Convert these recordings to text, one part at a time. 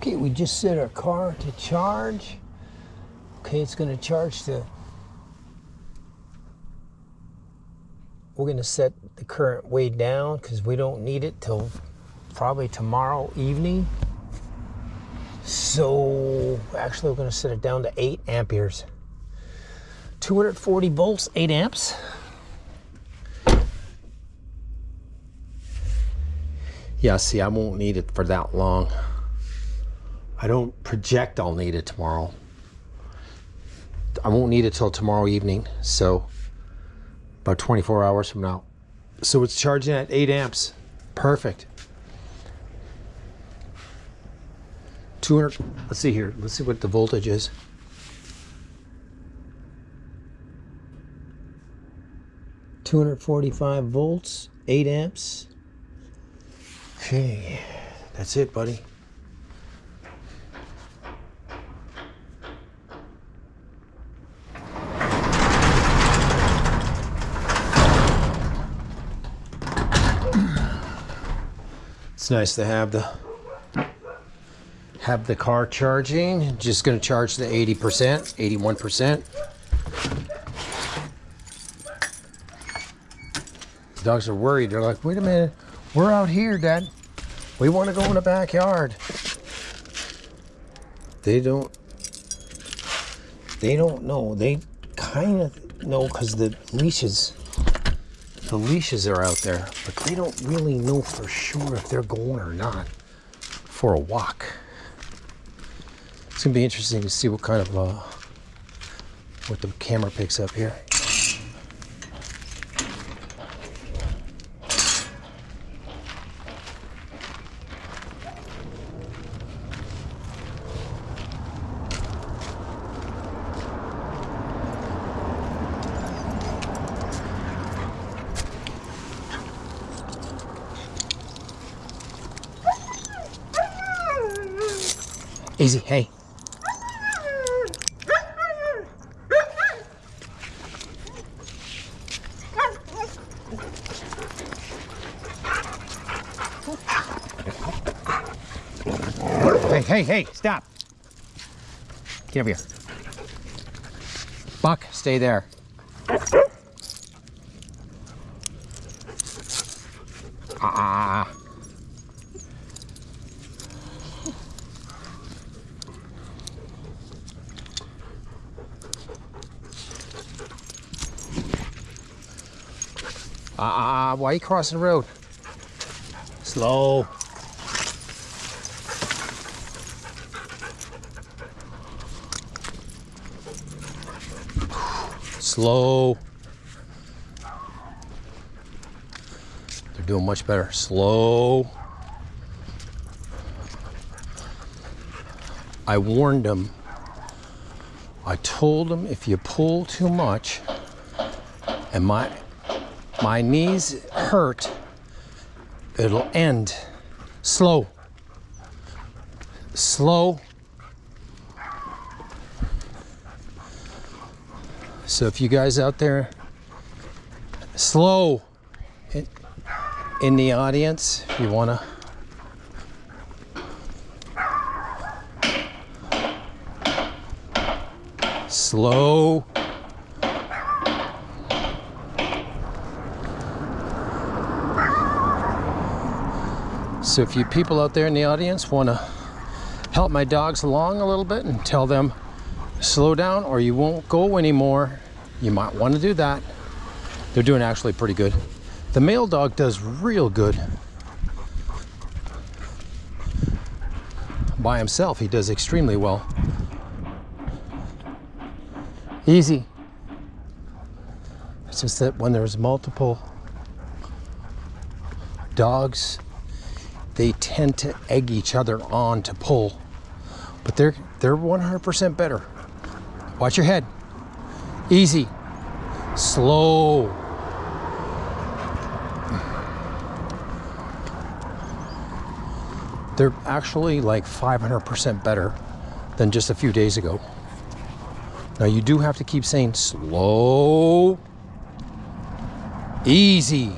Okay, we just set our car to charge. Okay, it's going to charge the... We're going to set the current way down because we don't need it till probably tomorrow evening. So actually we're going to set it down to 8 amperes. 240 volts, 8 amps. Yeah, see, I won't need it for that long. I don't project I'll need it tomorrow. I won't need it till tomorrow evening, so about 24 hours from now. So it's charging at 8 amps. Perfect. 200, let's see here. Let's see what the voltage is. $245 volts, 8 amps. Okay, that's it, buddy. It's nice to have the car charging. Just going to charge the 80%, 81%. The dogs are worried. They're like, wait a minute, we're out here, Dad. We want to go in the backyard. They don't know. They kind of know because the leashes are out there, but they don't really know for sure if they're going or not for a walk. It's gonna be interesting to see what kind of what the camera picks up here. Easy, hey. Hey, stop. Get over here. Buck, stay there. Why are you crossing the road? Slow. Slow. They're doing much better. Slow. I warned them. I told them if you pull too much and my knees hurt, it'll end. Slow. Slow. So if you guys out there, slow in the audience, if you want to slow. So if you people out there in the audience want to help my dogs along a little bit and tell them slow down or you won't go anymore, you might want to do that. They're doing actually pretty good. The male dog does real good. By himself, he does extremely well. Easy. It's just that when there's multiple dogs, they tend to egg each other on to pull. But they're 100% better. Watch your head. Easy. Slow. They're actually like 500% better than just a few days ago. Now you do have to keep saying slow. Easy.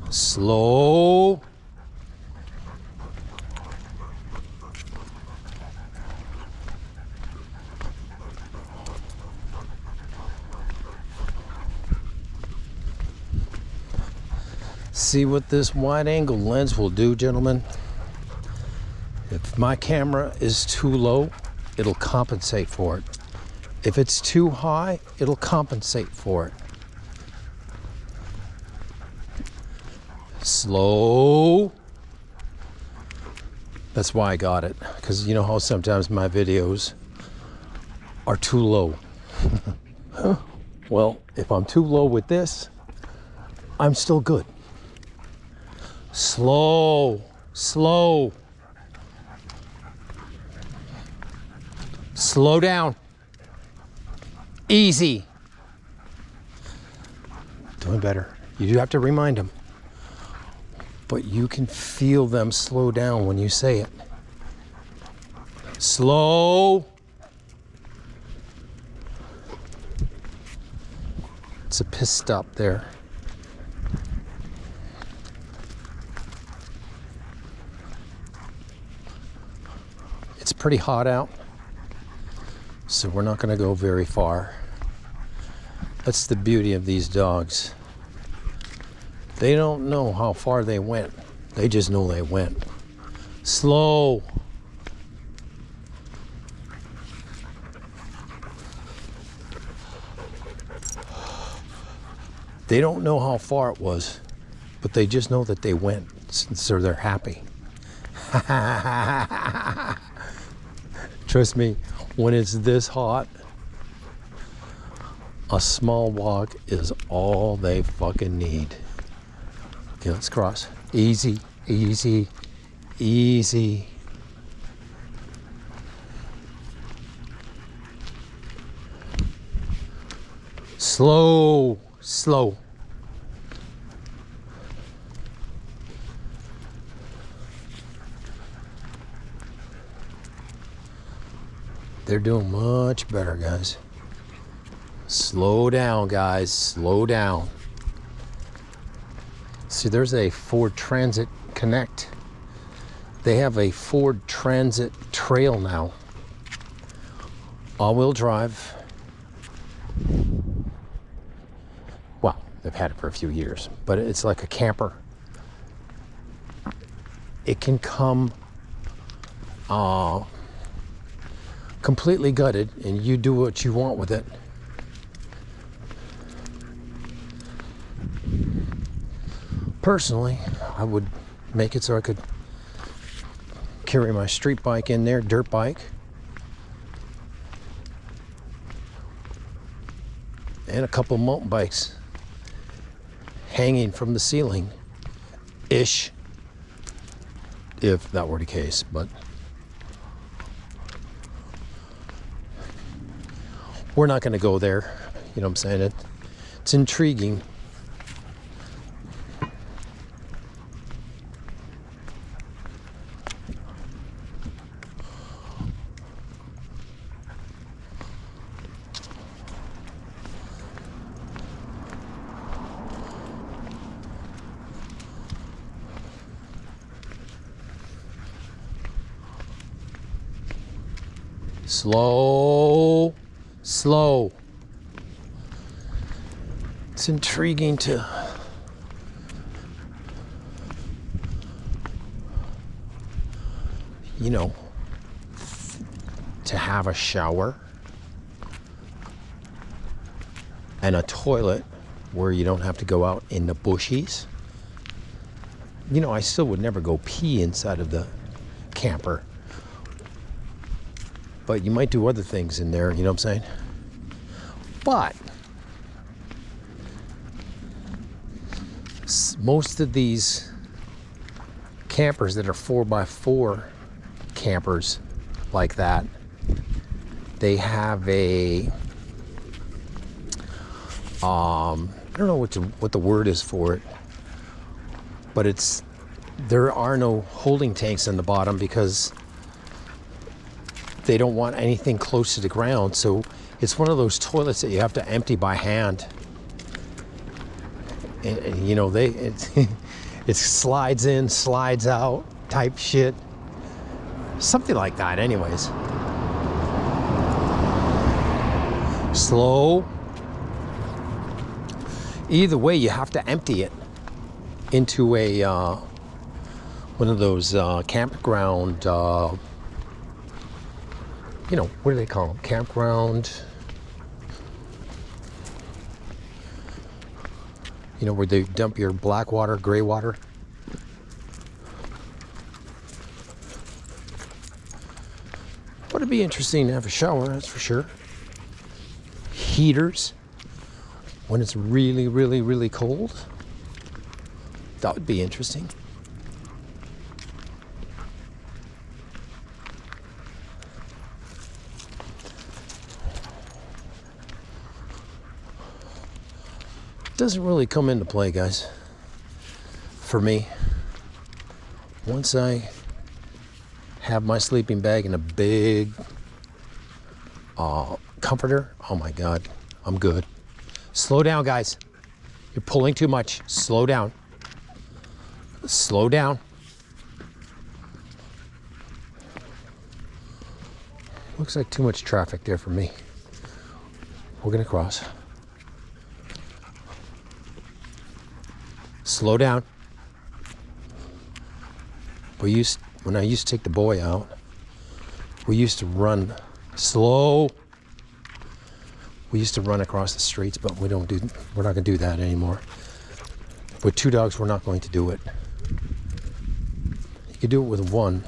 Slow. See what this wide angle lens will do, gentlemen? If my camera is too low, it'll compensate for it. If it's too high, it'll compensate for it. Slow. That's why I got it, because you know how sometimes my videos are too low. Well, if I'm too low with this, I'm still good. Slow, slow. Slow down. Easy. Doing better. You do have to remind them. But you can feel them slow down when you say it. Slow. It's a piss stop there. It's pretty hot out, so we're not going to go very far. That's the beauty of these dogs. They don't know how far they went. They just know they went. Slow. They don't know how far it was, but they just know that they went, so they're happy. Trust me, when it's this hot, a small walk is all they fucking need. Okay, let's cross. Easy, easy, easy. Slow, slow. They're doing much better, guys. Slow down, guys. Slow down. See, there's a Ford Transit Connect. They have a Ford Transit Trail now. All-wheel drive. Well, they've had it for a few years, but it's like a camper. It can come completely gutted, and you do what you want with it. Personally, I would make it so I could carry my street bike in there, dirt bike, and a couple mountain bikes hanging from the ceiling ish, if that were the case. But we're not going to go there. You know what I'm saying? It's intriguing. Slow, slow. It's intriguing to to have a shower and a toilet where you don't have to go out in the bushies. I still would never go pee inside of the camper, but you might do other things in there, you know what I'm saying? But most of these campers that are 4x4 campers like that, they have a I don't know what the word is for it, but there are no holding tanks in the bottom because they don't want anything close to the ground. So it's one of those toilets that you have to empty by hand. And you know, it slides in, slides out type shit. Something like that anyways. Slow. Either way, you have to empty it into a one of those campground, you know, what do they call them? Campground, you know, where they dump your black water, gray water. But it'd be interesting to have a shower, that's for sure. Heaters when it's really, really, really cold. That would be interesting. Doesn't really come into play, guys, for me. Once I have my sleeping bag and a big comforter, oh my God, I'm good. Slow down, guys. You're pulling too much. Slow down. Slow down. Looks like too much traffic there for me. We're gonna cross. Slow down. When I used to take the boy out, we used to run slow. We used to run across the streets, but we're not gonna do that anymore. With 2 dogs, we're not going to do it. You could do it with 1.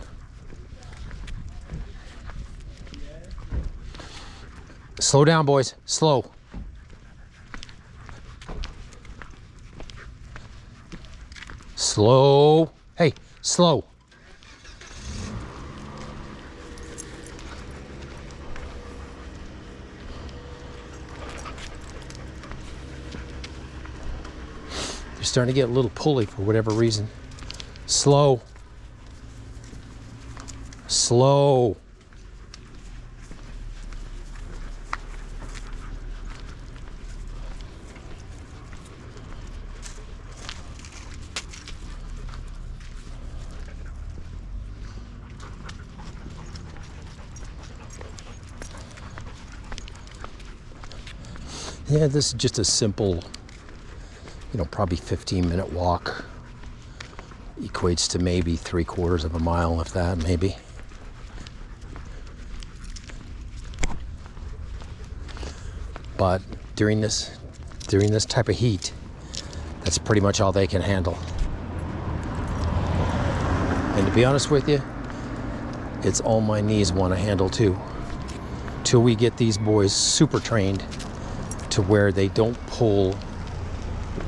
Slow down, boys. Slow. Slow. Hey, slow. You're starting to get a little pulley for whatever reason. Slow. Slow. Yeah, this is just a simple, you know, probably 15-minute walk. Equates to maybe 3/4 of a mile, if that, maybe. But during this type of heat, that's pretty much all they can handle. And to be honest with you, it's all my knees want to handle too. Till we get these boys super trained to where they don't pull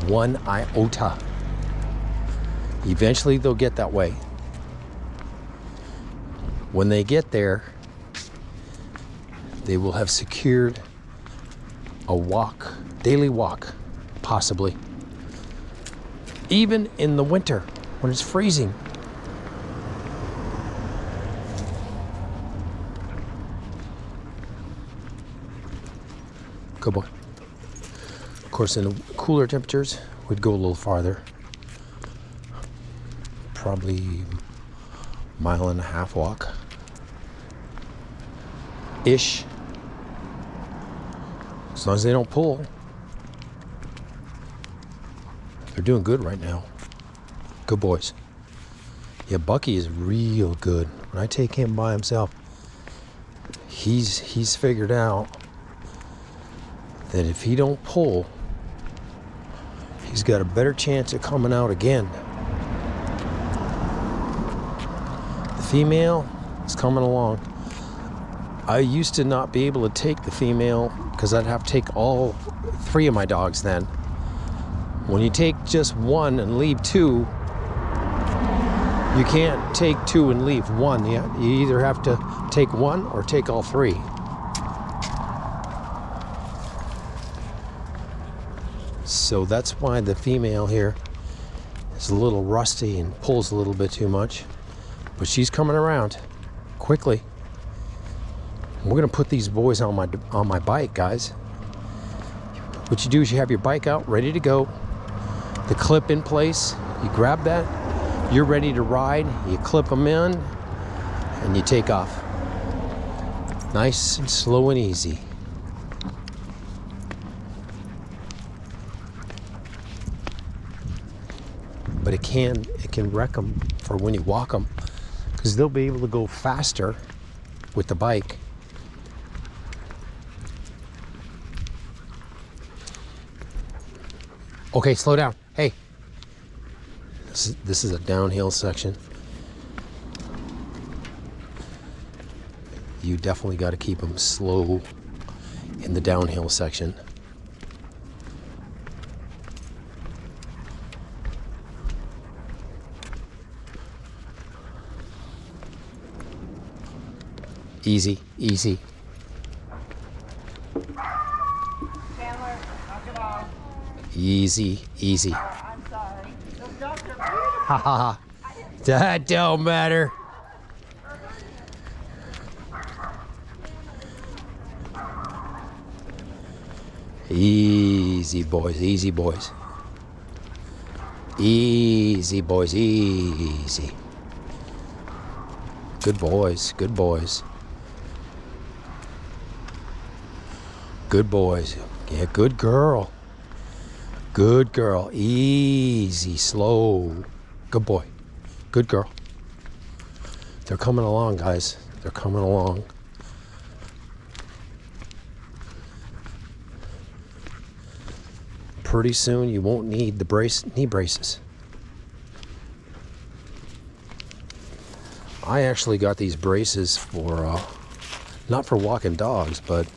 1 iota. Eventually they'll get that way. When they get there, they will have secured a walk, daily walk, possibly. Even in the winter when it's freezing. Good boy. Of course, in the cooler temperatures, we'd go a little farther. Probably 1.5 mile walk. Ish. As long as they don't pull. They're doing good right now. Good boys. Yeah, Bucky is real good. When I take him by himself, he's figured out that if he don't pull, he's got a better chance of coming out again. The female is coming along. I used to not be able to take the female because I'd have to take all 3 of my dogs then. When you take just 1 and leave 2, you can't take 2 and leave 1. You either have to take 1 or take all 3. So that's why the female here is a little rusty and pulls a little bit too much. But she's coming around quickly. We're gonna put these boys on my bike, guys. What you do is you have your bike out ready to go. the clip in place. You grab that, you're ready to ride. You clip them in and you take off. Nice and slow and easy. But it can wreck them for when you walk them, because they'll be able to go faster with the bike. Okay, slow down. Hey, this is a downhill section. You definitely got to keep them slow in the downhill section. Easy, easy. Chandler, knock it off. Easy, easy. I'm sorry. Those dogs are beautiful. Ha ha ha. That don't matter. Easy, boys, easy, boys. Easy, boys, easy. Good boys, good boys. Good boys. Yeah, good girl. Good girl. Easy, slow. Good boy. Good girl. They're coming along, guys. They're coming along. Pretty soon you won't need the knee braces. I actually got these braces for, not for walking dogs, but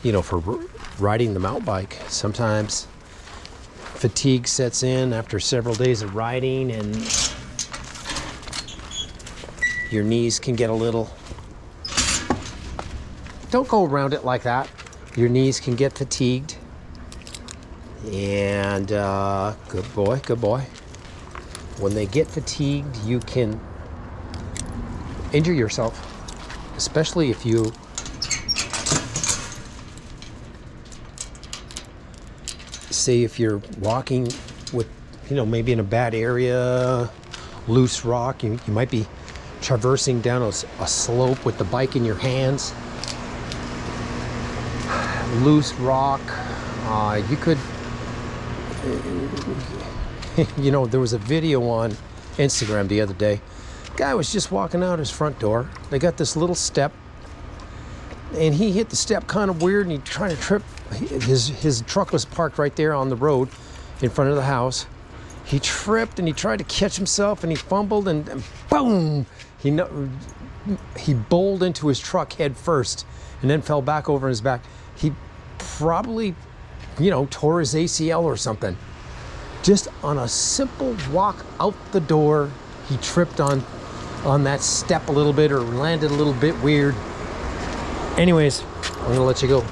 you know, for riding the mountain bike. Sometimes fatigue sets in after several days of riding and your knees can get a little, don't go around it like that. Your knees can get fatigued. And good boy, good boy. When they get fatigued, you can injure yourself, especially if you say if you're walking with, you know, maybe in a bad area, loose rock, you might be traversing down a slope with the bike in your hands. Loose rock, you could, you know, there was a video on Instagram the other day. Guy was just walking out his front door. They got this little step, and he hit the step kind of weird, and he tried to trip. His truck was parked right there on the road in front of the house. He tripped and he tried to catch himself, and he fumbled, and boom! He bowled into his truck head first and then fell back over his back. He probably, you know, tore his ACL or something. Just on a simple walk out the door, he tripped on that step a little bit, or landed a little bit weird. Anyways, I'm gonna let you go.